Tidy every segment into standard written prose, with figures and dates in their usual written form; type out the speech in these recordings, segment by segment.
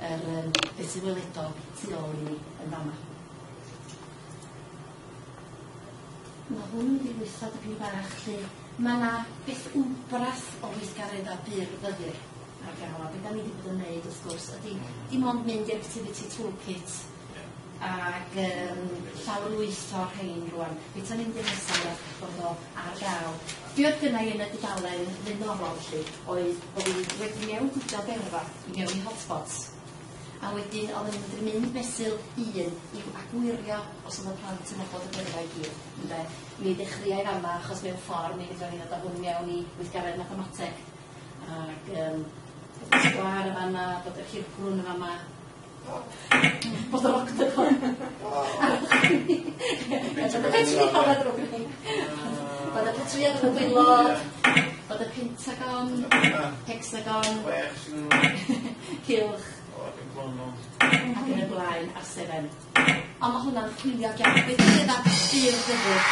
beth sy'n weledol tu ôl i ni yn fama. Mae hwn wedi gweithio dipyn bach lle mae yna beth wmbrath o weithgaredd a byr ddyddiau ar gael. A beth da ni wedi bod yn gwneud, wrth gwrs, ydy dim ond mynd i'r Activity Toolkit ac llawer lwyth o'r rhain rwan. Beth da ni'n mynd i'r nesaf bod o ar gael. Be oedd gynnau yn y dudalen ddinorol lle oedd wedi mewn gwyddo berfa i mewn i hotspots. A wedyn oedd yn mynd mynd mesul un i agwirio os oedd y plant yn nabod y berfa i gyd. Mi ddechrau fama achos mewn ffordd mi fydden ni'n dod hwn mewn i weithgaredd mathemateg. Ac bod y sgwar y fama, bod y circlwn y fama, bod yr octagon. Bod y petriad yn y gwylod, bod y pentagon, hexagon, cilch, ac yn y blaen ar sefn. Ond mae hwnna'n chwilio iawn. Beth ydy dda byr ddifur?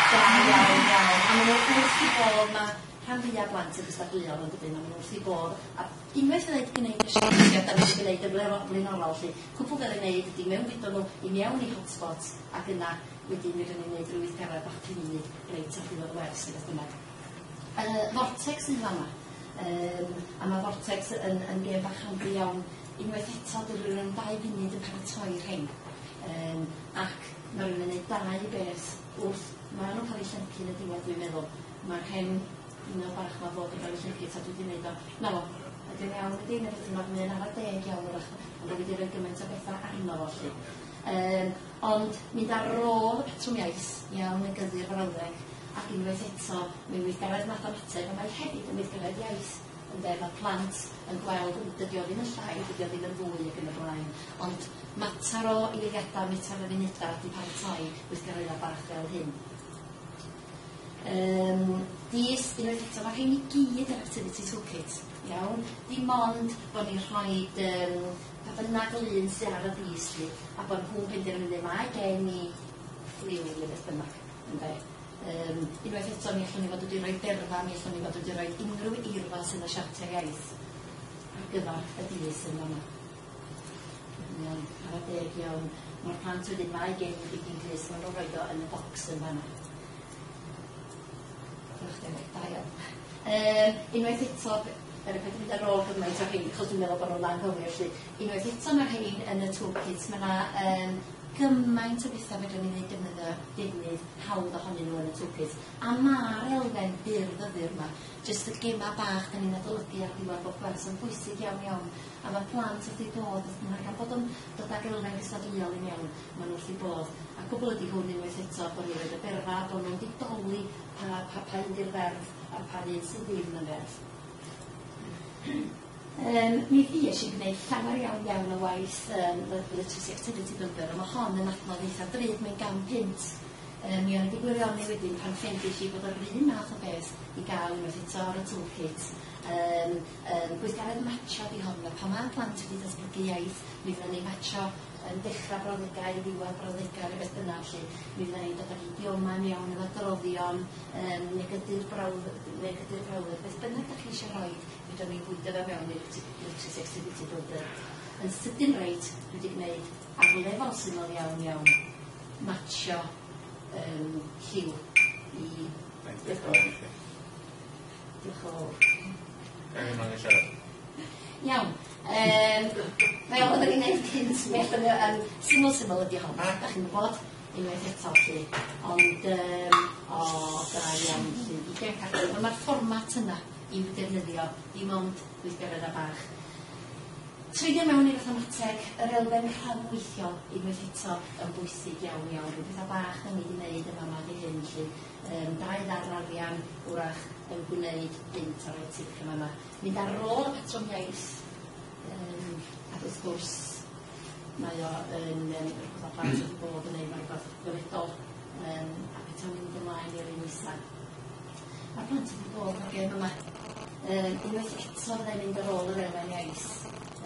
Da iawn. A maen nhw'n wrth i bod mae rhan fwyaf blant yn gystadleuol yn dydyn. A maen nhw'n wrth i bod. A unwaith yn gwneud y siartiau, da ni wedi gwneud y blaenorol lle. Cwpl da ni'n gwneud ydy mewn byddo nhw i mewn i hotspot ac yna wedyn ni'n gwneud rhyw weithgaredd bach cynnig reit ar ffilod wers neu beth bynnag. Vortex yn fama. A mae Vortex yn gêm bach handi iawn. Unwaith eto, dyn nhw'n 2 funud yn paratoi rhain. Ac mae rhywun yn gwneud 2 beth wrth. Mae nhw'n cael ei llencu yn y diwedd, dwi'n meddwl. Mae'r hen un o bach mae fod yn cael ei llencu, ta dwi wedi gwneud o. Na fo, ydyn iawn ydy, neu beth yma, mae'n ar 10 iawn o'r ond wedi rhoi gymaint o bethau arno fo lly. Ond mynd ar ôl y patrwm iaith, iawn yn gyddu'r frawddeg, ac unwaith eto, mae'n weithgaredd mathemateg, ond mae hefyd yn weithgaredd iaith. Mae plant yn gweld dydi o ddim yn llai, dydi o ddim yn fwy ac yn y blaen. Ond mater o eiliadau, mater o funudau di paratoi weithgareddau bach fel hyn. Dis, unwaith eto, mae rhain i gyd yr Activity Toolkit. Iawn, dim ond bod ni'n rhoi pa bynnag lun sydd ar y dis li, a bod nhw'n penderfynu mae gen i ffliw neu beth bynnag. Unwaith eto mi allwn ni fod wedi rhoi berfa, mi allwn ni fod wedi rhoi unrhyw eirfa sydd yn y siartiau iaith ar gyfer y dis yn yma. Ar y 10 iawn, mae'r plant wedyn mae gen i digyn gris, maen nhw'n rhoi o yn y bocs yn fanna. Da iawn. Unwaith eto, yr peth yn mynd ar ôl gymaint o rhain, achos dwi'n meddwl bod nhw'n anghywir lly. Unwaith eto mae'r rhain yn y toolkit, mae yna gymaint o bethau fedrwn ni'n gwneud defnydd hawdd ohonyn nhw yn y toolkit. A mae'r elfen byr ddyddi'r yma, jyst y gema bach da ni'n adolygu ar ddiwedd bob gwers yn bwysig iawn. A mae plant wrth i bod, gan bod yn dod ag elfen gystadleuol i mewn, maen wrth i bod. A cwbl ydi hwn unwaith eto, bod ni'n rhaid y berfa, bod nhw'n didoli pa un di'r ferf a pa un sydd ddim yn ferf. Mi fi eisiau gwneud llawer iawn o waith Literacy Activity Builder, ond mae hon yn adnodd eitha drud, mae'n gan pint. Mi o'n wedi gwirioni wedyn pan ffendish i bod yr un math o beth i gael unwaith eto ar y toolkit. Gweithgaredd matcho di hon, pan mae'r plant wedi datblygu iaith, mi fydden ni matcho yn dechrau brawddegau, ddiwedd brawddegau neu beth bynnag lle. Mi fydden ni'n dod ag idioma mewn efo droddion, neu gyda'r brawddeg, beth bynnag da chi eisiau rhoi, fydden ni'n bwydo fe mewn i'r Literacy Activity Builder. Yn sydyn reit, dwi wedi gwneud ar lefel syml iawn, matcho lliw i... Diolch yn fawr. Iawn. Mae o'n bod yn gwneud cynt beth yn syml ydi hon. Da chi'n gwybod, unwaith eto chi. Ond, da iawn, i gen cadw. Mae'r fformat yna i'w defnyddio, dim ond weithgaredd a bach. Treidio mewn i'r mathemateg, yr elfen rhanweithiol unwaith eto yn bwysig iawn. Rwy'n pethau bach da ni wedi gwneud yma yma di hyn lly. 2 ddarlarian wrach yn gwneud gynt ar y tip yma. Mynd ar ôl y patrwm iaith, ac wrth gwrs mae o yn rhywbeth o blant wedi bod yn ei rhywbeth gweledol a beth o'n mynd ymlaen i'r un nesaf. Mae'r plant wedi bod o'r gêm yma. Unwaith eto fydda'n mynd ar ôl yr elfen iaith.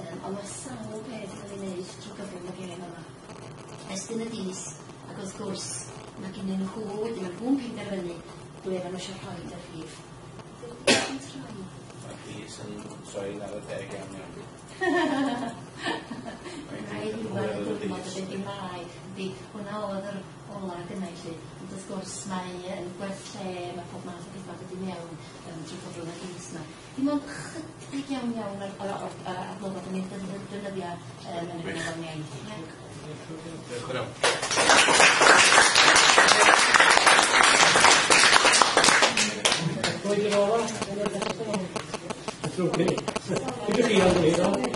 Ond mae sawl peth yn ei wneud trwy gyfrwng y gêm yma. Estyn y dis, ac wrth gwrs, mae gen nhw wedyn yn hwn penderfynu ble fan nhw eisiau rhoi yr rhif. Mae dis yn troi'n ar y 10 iawn. Mod y Gymraeg. Hwna oedd yr ola gynnau lle. Ond wrth gwrs mae yn gwerth lle, mae pob math o bethau wedi mewn trwy gyfrwng y gys yma. Dim ond chydig iawn o'r adnoddau yn ei defnyddio yn y gynnyddol iaith. Diolch yn iawn. Roedd yn ola. It's okay. Ydych chi am wneud o?